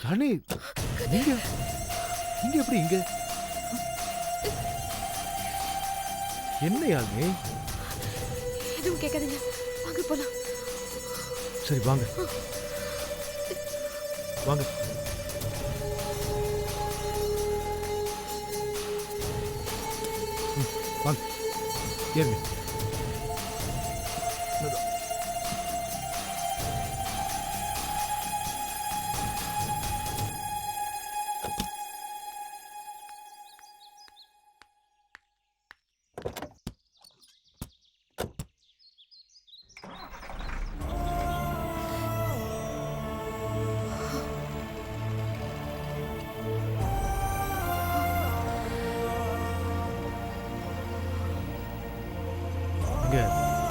ராணி, நீங்க நீங்க எப்படி இங்க? என்ன யாழ்னி? எதுவும் கேட்காதீங்க, வாங்க போலாம். சரி வாங்க வாங்க. வாங்க ஏறுங்க.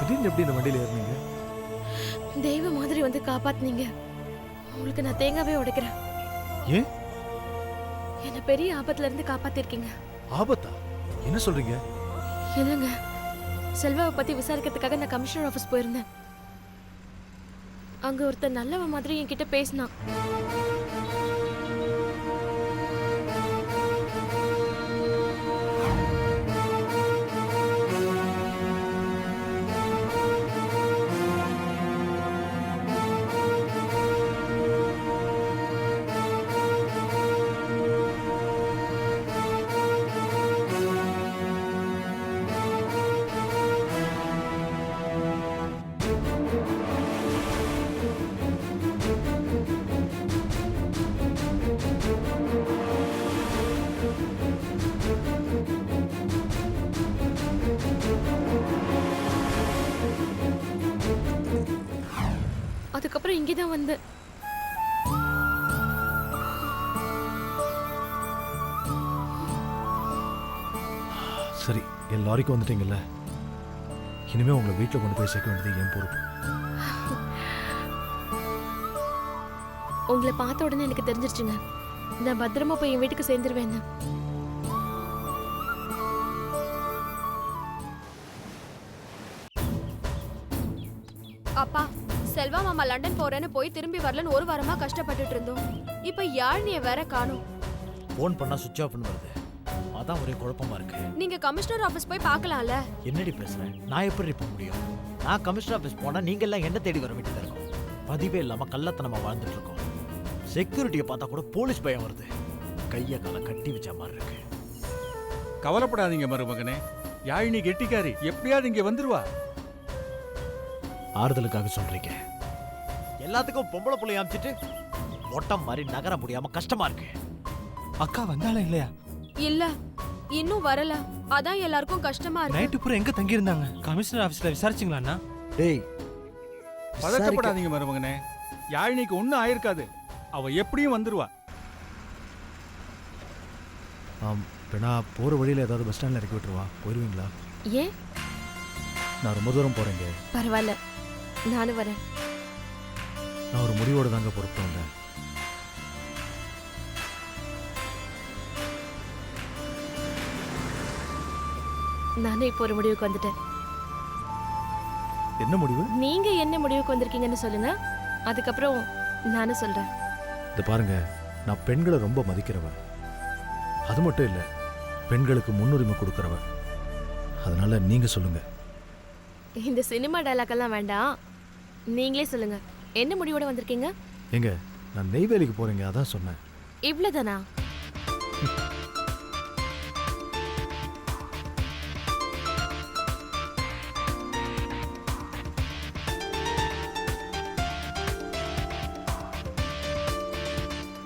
திடீர்னு எப்படி இந்த வண்டியில ஏறினீங்க? தெய்வ மாதிரி வந்து காப்பாத்துனீங்க. உங்களுக்கு நான் தேங்காவே உடைக்கிறேன். ஏன்? என்ன பெரிய ஆபத்துல இருந்து காப்பாத்திருக்கீங்க. ஆபத்தா? என்ன சொல்றீங்க? இல்லங்க, செல்வாவை பத்தி விசாரிக்கிறதுக்காக நான் கமிஷனர் ஆபீஸ் போயிருந்தேன். அங்க ஒருத்தர் நல்லவ மாதிரி என்கிட்ட பேசினான். அதுக்கப்புறம் இங்கேதான் வந்து சரி, என் லாரிக்கு வந்துட்டீங்கல்ல, இனிமே உங்களை வீட்டில் கொண்டு போய் சேர்க்க வேண்டியது என் பொறுப்பு. உங்களை பார்த்த உடனே எனக்கு தெரிஞ்சிருச்சுங்க. நான் பத்திரமா போய் என் வீட்டுக்கு சேர்ந்துருவேன். அப்பா, செல்வா மாமா லண்டன் போறேன்னு போய் திரும்பி வரலன்னு ஒரு வாரமா கஷ்டப்பட்டுட்டு இருந்தோம். இப்ப யாழ்னிய வேற காணோம். ஃபோன் பண்ணா சுவிட்ச் ஆஃப்னு வருது. அதான் ஒரே குழப்பமா இருக்கு. நீங்க கமிஷனர் ஆபீஸ் போய் பார்க்கலாம்ல. என்னடி பேசுறேன்? நான் எப்படி போக முடியும்? நான் கமிஷனர் ஆஃபீஸ் போனா நீங்க எல்லாம் என்ன தேடி வர வேண்டியதா இருக்கும். பதிவே இல்லாம கள்ளத்தனமா வாழ்ந்துட்டு இருக்கோம். செக்யூரிட்டியை பார்த்தா கூட போலீஸ் பயம் வருது. கைய கால கட்டி வச்ச மாதிரி இருக்கு. கவலைப்படாதீங்க மருமகனே, யாழினி கெட்டிக்காரி, எப்படியாவது இங்க வந்துருவா. ஆறுதலுக்காக சொல்றீங்க. எல்லாத்துக்கும் பொம்பளை புள்ளி அமைச்சிட்டு ஒட்டம் மாதிரி நகர முடியாம கஷ்டமா இருக்கு. அக்கா வந்தாலும் இல்லையா? இல்ல, இன்னும் வரல. அதான் எல்லாருக்கும் கஷ்டமா இருக்கு. நைட்டு பூரா எங்க தங்கி இருந்தாங்க? கமிஷனர் ஆபீஸ்ல விசாரிச்சிங்களா? டேய், பதட்டப்படாதீங்க மருமகனே, யாழினிக்கு ஒன்னும் ஆயிருக்காது. அவ எப்படியும் வந்துருவா. நான் போற வழியில ஏதாவது பஸ் ஸ்டாண்ட்ல இறக்கி விட்டுருவா. போயிருவீங்களா? ஏன்? நான் ரொம்ப தூரம் போறேங்க. பரவாயில்ல, நானும் வரேன். நான் ஒரு முடிவோட தாங்க பொறுப்பு வந்தேன். நானே இப்போ ஒரு முடிவுக்கு வந்துட்டேன். என்ன முடிவு? நீங்க என்ன முடிவுக்கு வந்திருக்கீங்கன்னு சொல்லுங்க, அதுக்கப்புறம் நானும் சொல்றேன். இதை பாருங்க, நான் பெண்களை ரொம்ப மதிக்கிறவன். அது மட்டும் இல்லை, பெண்களுக்கு முன்னுரிமை கொடுக்கறவன். அதனால நீங்க சொல்லுங்க. இந்த சினிமா டயலாக் எல்லாம் வேண்டாம், நீங்களே சொல்லுங்க. என்ன முடிவோட வந்திருக்கீங்க? எங்க, நான் நெய்வேலிக்கு போறேங்க, அதான் சொன்னேன். இவ்வளவுதானா?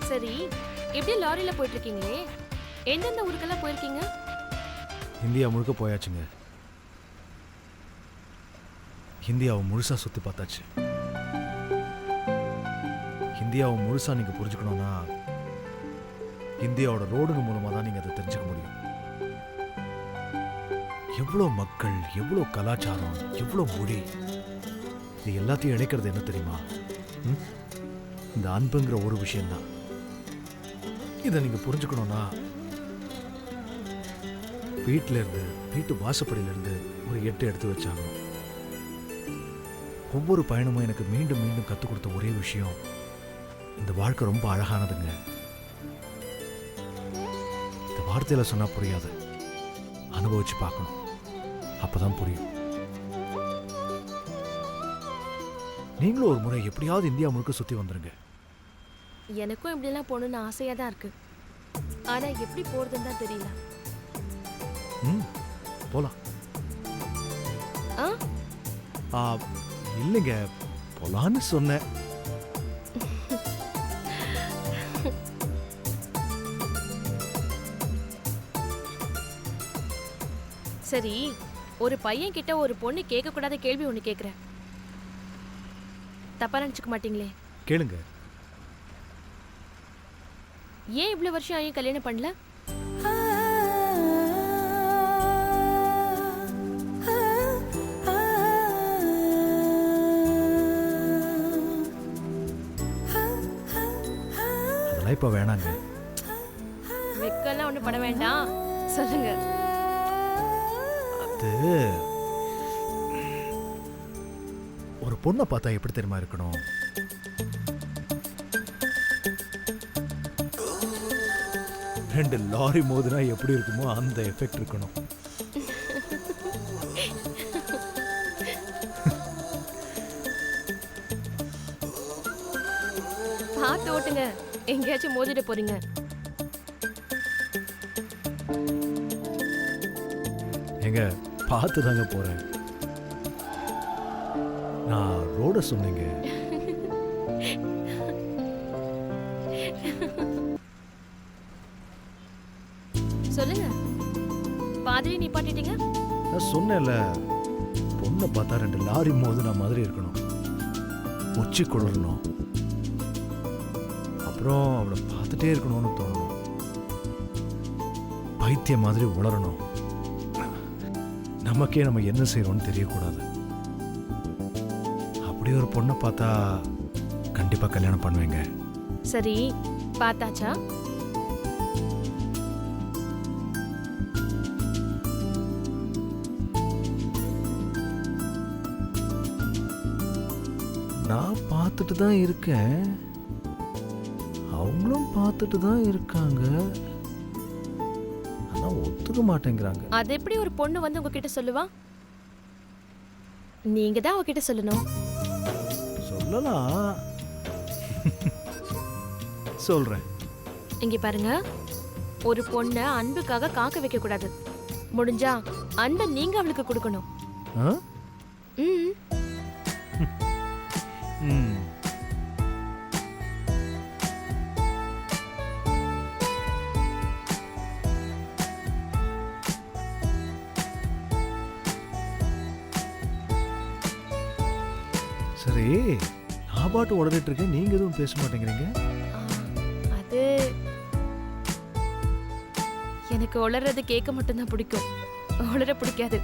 சரி, எப்படி லாரியில போயிட்டு இருக்கீங்களே, எந்தெந்த ஊருக்கெல்லாம் போயிருக்கீங்க? இந்தியா முழுக்க போயாச்சுங்க. இந்தியாவை முழுசா சுத்தி பார்த்தாச்சு. இந்தியாவை முழுசா நீங்க புரிஞ்சுக்கணும்னா இந்தியாவோட ரோடுங்க மூலமா தான் நீங்க அதை தெரிஞ்சுக்க முடியும். எவ்வளோ மக்கள், எவ்வளோ கலாச்சாரம், எவ்வளோ மொழி, இது எல்லாத்தையும் இணைக்கிறது என்ன தெரியுமா? இந்த அன்புங்கிற ஒரு விஷயம்தான். இதை நீங்க புரிஞ்சுக்கணும்னா வீட்டில இருந்து, வீட்டு வாசப்படியில இருந்து ஒரு 8 எடுத்து வச்சாங்க. ஒவ்வொரு பயணமும் எனக்கு மீண்டும் மீண்டும் கற்றுக் கொடுத்த ஒரே விஷயம், இந்த வாழ்க்கை ரொம்ப அழகானதுங்க. இந்த வார்த்தையில சொன்னா புரியாது, அனுபவிச்சு பார்க்கணும், அப்பதான் புரியும். நீங்களும் ஒரு முறை எப்படியாவது இந்தியா முழுக்க சுத்தி வந்துருங்க. எனக்கும் இப்படிலாம் போகணும்னு ஆசையா தான் இருக்கு, ஆனா எப்படி போறதுன்னு தான் தெரியல. போலாம். ஆ? இல்லைங்க, போலான்னு சொன்னேன். சரி, ஒரு பையன் கிட்ட ஒரு பொண்ணு கேட்க கூடாத கேள்வி ஒண்ணு கேக்குறேன், தப்பா நினைச்சுக்க மாட்டீங்களே? கேளுங்க. ஏன் இவ்வளவு வருஷம் ஆயும் கல்யாணம் பண்ணல? அதெல்லாம் இப்ப வேணாங்க. வெக்கெல்லாம் ஒண்ணு பட வேண்டாம், சொல்லுங்க. அது ஒரு பொண்ணை பார்த்தா எப்படி தெரியுமா இருக்கணும்? ரெண்டு லாரி மோதுனா எப்படி இருக்குமோ அந்த எஃபெக்ட் இருக்கணும். பார்த்து ஓட்டுங்க, எங்கேயாச்சும் மோதிட போறீங்க. எங்க, பார்த்து தாங்க போறேன். நான் ரோட சொன்னீங்க. சொல்லுங்க, பாதிரி நிப்பாட்டிட்டீங்க. நான் சொன்னேன்ல, பொண்ணை பார்த்தா ரெண்டு லாரி மோதுனா மாதிரி இருக்கணும், உச்சி குளிரணும், அப்புறம் அவளை பார்த்துட்டே இருக்கணும்னு தோணணும், பைத்தியம் மாதிரி உளரணும், நமக்கே நம்ம என்ன செய்யறோம்னு தெரியக்கூடாது. அப்படி ஒரு பொண்ணை பார்த்தா கண்டிப்பா கல்யாணம் பண்ணுவேங்க. சரி, பார்த்தாச்சா? நான் பார்த்துட்டு தான் இருக்கேன், அவங்களும் பார்த்துட்டு தான் இருக்காங்க. ஆனா ஒத்துக்க மாட்டேங்கிறாங்க. அது எப்படி ஒரு பொண்ணு வந்து உங்ககிட்ட சொல்லுவா? நீங்க தான் அவகிட்ட சொல்லணும். சொல்லலாம். சொல்றேன். இங்க பாருங்க, ஒரு பொண்ண அன்புக்காக காக்க வைக்க கூடாது. முடிஞ்சா அன்பை நீங்க அவளுக்கு கொடுக்கணும். ஆ? ம். ம். சரி, நான் பாட்டு உடறிட்டு இருக்கேன், நீங்க எதுவும் பேச மாட்டேங்கிறீங்க. ஆ, அது எனக்கு உளறது கேட்க மட்டும்தான் பிடிக்கும். உளர பிடிக்காது.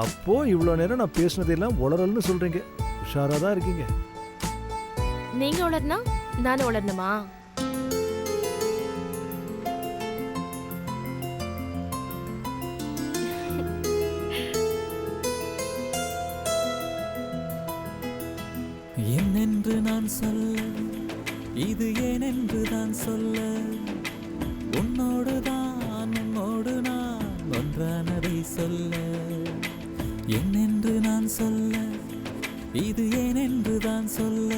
அப்போ இவ்வளவு நேரம் நான் பேசுனதெல்லாம் உளறல்னு சொல்றீங்க. உஷாரா தான் இருக்கீங்க. நீங்க உளறனா நானும் உளரணுமா? என்னென்று நான் சொல்ல, இது ஏனென்று தான் சொல்ல, உன்னோடு நான் ஒன்றானதை சொல்ல. என்னென்று நான் சொல்ல, இது ஏனென்று தான் சொல்ல,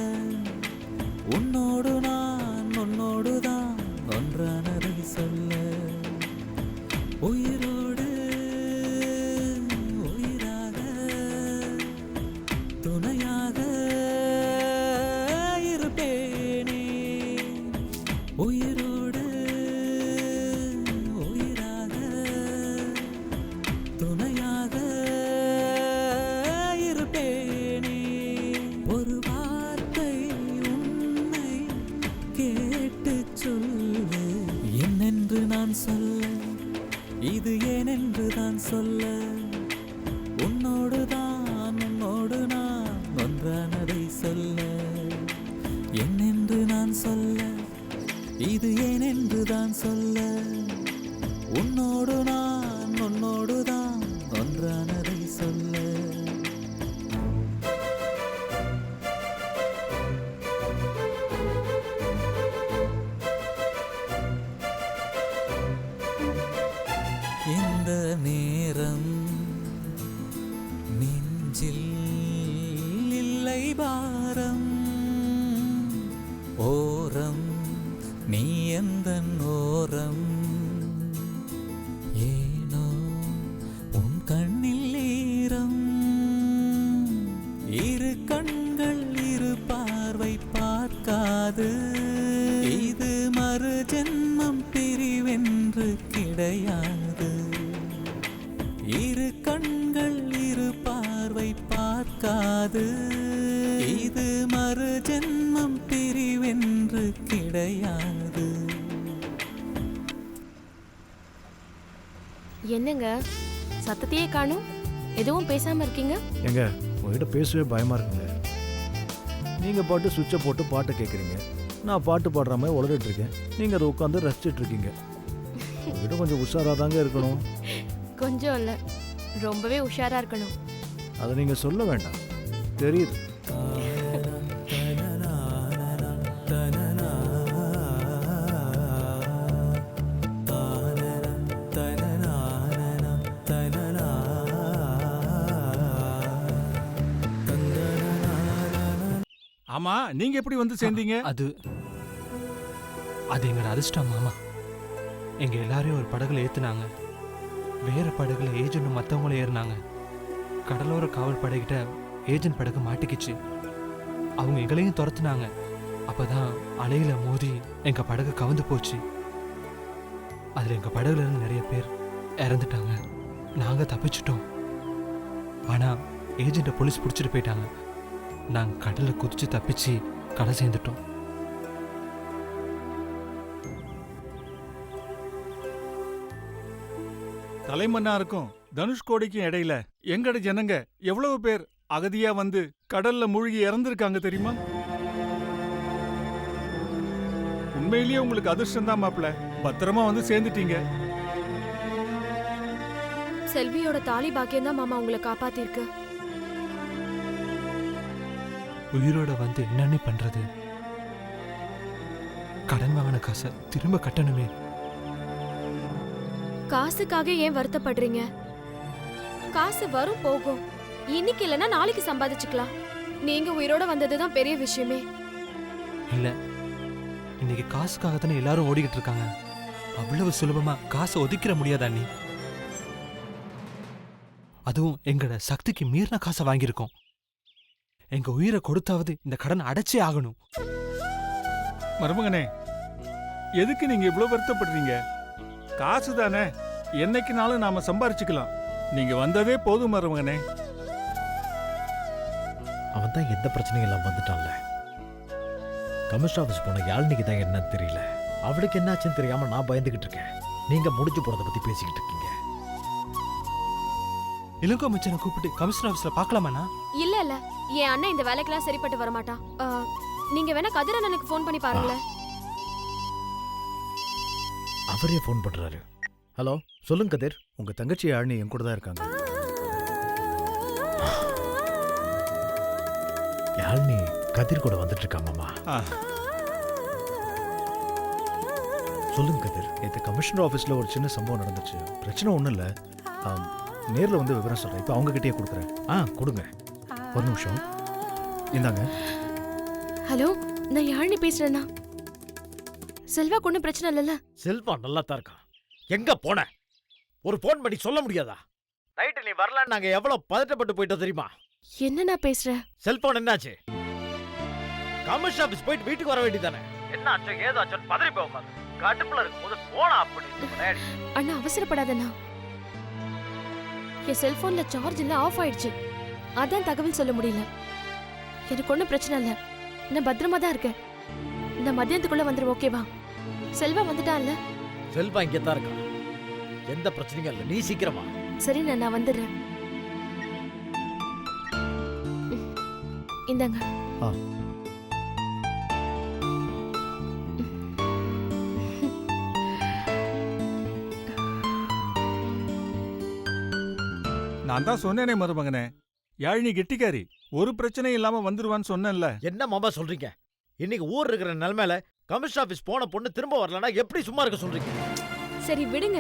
உன்னோடு நான் ஒன்றானதை சொல்ல. உயிரோடு உயிராக துணையாக இருப்பேனே. உயிரோடு உயிராக துணையாக இருப்பேனே. ஒரு வார்த்தை உன்னை கேட்டு சொல்லு. என்னென்று நான் சொல்ல, இது ஏனென்று தான் சொல்ல, உன்னோடு நான் ஒன்றானதை சொல்ல. என்னென்று நான் சொல்ல, இது ஏனென்று தான் சொல்ல, உன்னோடு நான் ஒன்றானதை சொல்ல. எந்த நேரம் நெஞ்சில் இல்லை பாரம், ஓரம் நீ எந்தன் ஓரம். ஏனோ உன் கண்ணில் ஈரம், இரு கண்கள் இரு பார்வை பார்க்காது. இது மறு ஜென்மம் பிரிவென்று கிடையாது. இரு கண்கள் இரு பார்வை பார்க்காது. இது மறு ஜென்மம் பிரிவென்று கிடையாது. என்னங்க சத்தத்தையே காணும்? எதுவும் பேசாம இருக்கீங்க? எங்க உங்ககிட்ட பேசவே பயமா இருக்குங்க. நீங்க பாட்டு சுவிட்சை போட்டு பாட்டை கேட்குறீங்க, நான் பாட்டு பாடுற மாதிரி உளறிட்டு இருக்கேன், நீங்க அதை உட்காந்து ரசிச்சிட்டு இருக்கீங்க. உங்ககிட்ட கொஞ்சம் உஷாரா தாங்க இருக்கணும். கொஞ்சம் இல்ல, ரொம்பவே உஷாரா இருக்கணும். அதை நீங்க சொல்ல வேண்டாம், தெரியுது. ஆமா, நீங்க எப்படி வந்து சேர்ந்தீங்க? அது எங்களோட அதிர்ஷ்டம் மாமா. எங்க எல்லாரையும் ஒரு படகுல ஏத்துனாங்க. வேற படகுல ஏஜென்ட் மற்றவங்களும் ஏறினாங்க. கடலோர காவல் படைகிட்ட ஏஜென்ட் படகு மாட்டிக்கிச்சு. அவங்க எங்களையும் துரத்துனாங்க. அப்பதான் அலையில மோதி எங்க படகு கவுந்து போச்சு. அதுல எங்க படகுல இருந்து நிறைய பேர் இறந்துட்டாங்க. நாங்க தப்பிச்சிட்டோம். ஆனா ஏஜென்ட்டை போலீஸ் பிடிச்சிட்டு போயிட்டாங்க. நாங்க கடல்ல குதிச்சு தப்பிச்சு கடை சேர்ந்துட்டோம். தலைமன்னாருக்கும் தனுஷ்கோடிக்கும் இடையில எங்கட ஜனங்க எவ்வளவு பேர் அகதியா வந்து கடல்ல மூழ்கி இறந்திருக்காங்க தெரியுமா? உண்மையிலேயே உங்களுக்கு அதிர்ஷ்டம் தான் மாப்பிள்ள. பத்திரமா வந்து சேர்ந்துட்டீங்க. செல்வியோட தாலி பாக்கியம் தான் மாமா உங்களை காப்பாத்திருக்கு. உயிரோட வந்து என்னன்னு பண்றது? கடன் வாங்கின காசை திரும்ப கட்டணுமே. காசுக்காக ஏன் வருத்தப்படுறீங்க? காசு வரும் போகும். இன்னைக்கு இல்லைன்னா நாளைக்கு சம்பாதிச்சுக்கலாம். நீங்க உயிரோட வந்ததுதான் பெரிய விஷயமே. இல்ல, இன்னைக்கு காசுக்காக தானே எல்லாரும் ஓடிக்கிட்டு இருக்காங்க. அவ்வளவு சுலபமா காசை ஒதுக்கிற முடியாதா நீ? அதுவும் எங்கட சக்திக்கு மீறின காசை வாங்கியிருக்கோம். எங்க உயிரை கொடுத்தாவது இந்த கடன் அடைச்சே ஆகணும். மருமகனே, எதுக்கு நீங்க இவ்வளவு வருத்தப்படுறீங்க? காசு தானே, என்னைக்குனாலும் நாம சம்பாரிச்சுக்கலாம். நீங்க வந்ததே போதும் மருமகனே. அவன் தான் எந்த பிரச்சனையும் இல்லாம வந்துட்டான்ல. கமிஷன் ஆஃபீஸ் போன யாழ்னிக்கு தான் என்னன்னு தெரியல. அவளுக்கு என்னாச்சுன்னு தெரியாம நான் பயந்துகிட்டு இருக்கேன். நீங்க முடிஞ்சு போறதை பத்தி பேசிக்கிட்டு இருக்கீங்க. இளங்கோ மச்சனை கூப்பிட்டு கமிஷனர் ஆஃபீஸ்ல பார்க்கலாமாண்ணா? இல்ல இல்ல, என் அண்ணன் இந்த வேலைக்கெல்லாம் சரிப்பட்டு வரமாட்டான். நீங்க வேணா கதிர் அண்ணனுக்கு ஃபோன் பண்ணி பாருங்களேன். அவரே ஃபோன் பண்றாரு. ஹலோ, சொல்லுங்க கதிர். உங்க தங்கச்சி யாழ்னி என் கூட தான் இருக்காங்க. யாழ்னி கதிர் கூட வந்துட்டு இருக்கா மாமா. சொல்லுங்க கதிர். நேற்று கமிஷனர் ஆஃபீஸில் ஒரு சின்ன சம்பவம் நடந்துச்சு. பிரச்சனை ஒன்றும் இல்லை. நேரில் வந்து விவரம் சொல்கிறேன். இப்போ அவங்ககிட்டயே கொடுக்குறேன். கொடுங்க. ஒரு நிமிஷம் இந்தாங்க. ஹலோ, நான் யாழினி பேசுறேன்னா. செல்வா ஒன்றும் பிரச்சனை இல்லைல்ல? செல்வா நல்லா தான் இருக்கான். எங்க போன? ஒரு ஃபோன் பண்ணி சொல்ல முடியாதா? நைட்டு நீ வரலான்னு நாங்க எவ்வளவு பதட்டப்பட்டு போயிட்டோம் தெரியுமா? என்ன நான் பேசுறேன்? செல்போன் என்னாச்சு? கமிஷன் ஆபீஸ் போயிட்டு வீட்டுக்கு வர வேண்டியதானே? என்ன ஆச்சோ ஏதாச்சோன்னு பதறி போய் உட்காந்து கடுப்புல இருக்கும்போது போனா அப்படி. அண்ணா அவசரப்படாதண்ணா. என் செல்போன்ல சார்ஜ் இல்ல, ஆஃப் ஆயிடுச்சு. அதான் தகவல் சொல்ல முடியல. எனக்கு ஒன்றும் பிரச்சனை இல்லை. நான் பத்திரமா தான் இருக்கேன். நான் மதியத்துக்குள்ள வந்துடும். ஓகேவா? செல்வா வந்துட்டான்ல? செல்வா இங்கே தான் இருக்கான். எந்த பிரச்சனையும் இல்லை. நீ சீக்கிரமா. சரி, நான் வந்துடுறேன். இந்தாங்க. நான் தான் சொன்னேனே மருமகனே, யாழினி கெட்டிக்காரி. ஒரு பிரச்சனையும் இல்லாம வந்துருவான்னு சொன்னேன்ல. என்ன மாமா சொல்றீங்க? இன்னைக்கு ஊர் இருக்கிற நிலைமையில கமிஷன் ஆபீஸ் போன பொண்ணு திரும்ப வரலன்னா எப்படி சும்மா இருக்க சொல்றீங்க? சரி விடுங்க.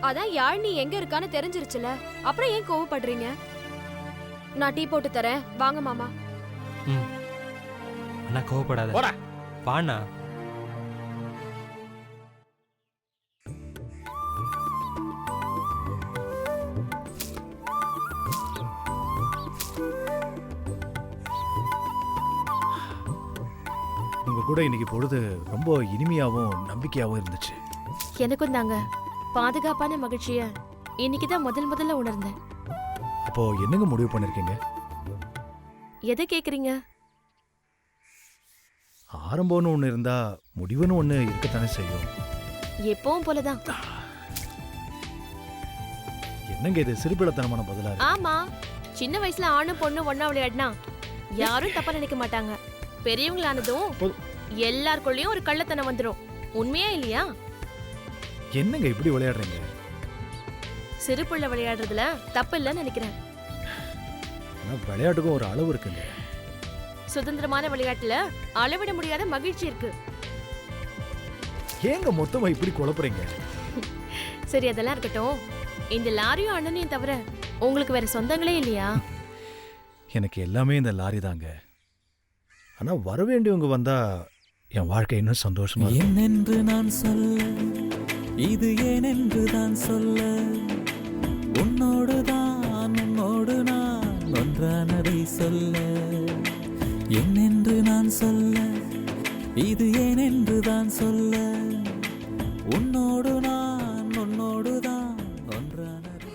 அதான் யாழ்னி எங்க இருக்கான்னு தெரிஞ்சிருச்சுல, அப்புறம் ஏன் கோவப்படுறீங்க? நான் டீ போட்டு தரேன், வாங்க மாமா. அண்ணா கோவப்படாத. போடா. வாண்ணா. உங்க கூட இன்னைக்கு பொழுது ரொம்ப இனிமையாகவும் நம்பிக்கையாகவும் இருந்துச்சு. எனக்கும் தாங்க. பாதுகாப்பான மகிழ்ச்சிய இன்னைக்கு தான் முதல்ல உணர்ந்தேன். அப்போ என்னங்க முடிவு பண்ணிருக்கீங்க? எதை கேக்குறீங்க? ஆரம்பம்னு ஒன்று இருந்தா முடிவுன்னு ஒன்று இருக்கத்தானே செய்யும். எப்பவும் போலதான். என்னங்க இது சிறுபிள்ளத்தனமான பதிலா இருக்கு? ஆமா, சின்ன வயசுல ஆணும் பொண்ணு ஒண்ணா விளையாடினா யாரும் தப்பா நினைக்க மாட்டாங்க. பெரியவங்களானதும் எல்லாருக்குள்ளயும் ஒரு கள்ளத்தனம் வந்துடும். உண்மையா இல்லையா? என்னங்க இப்படி விளையாடுறீங்க? சிறு பிள்ளை விளையாடுறதுல தப்பு இல்லைன்னு நினைக்கிறேன். விளையாட்டுக்கும் ஒரு அளவு இருக்குங்க. சுதந்திரமான விளையாட்டுல அளவிட முடியாத மகிழ்ச்சி இருக்கு. ஏங்க மொத்தமா இப்படி குழப்புறீங்க? சரி, அதெல்லாம் இருக்கட்டும். இந்த லாரியும் அண்ணனையும் தவிர உங்களுக்கு வேற சொந்தங்களே இல்லையா? எனக்கு எல்லாமே இந்த லாரி தாங்க. ஆனா வர வேண்டியவங்க வந்தா என் வாழ்க்கை இன்னும் சந்தோஷமா இருக்கும். என்னென்று நான் சொல்ல, இது ஏனென்று தான் சொல்ல, உன்னோடு நான் ஒன்றானதை சொல்ல. என்னென்று நான் சொல்ல, இது ஏனென்று தான் சொல்ல, உன்னோடு நான் ஒன்றானதை.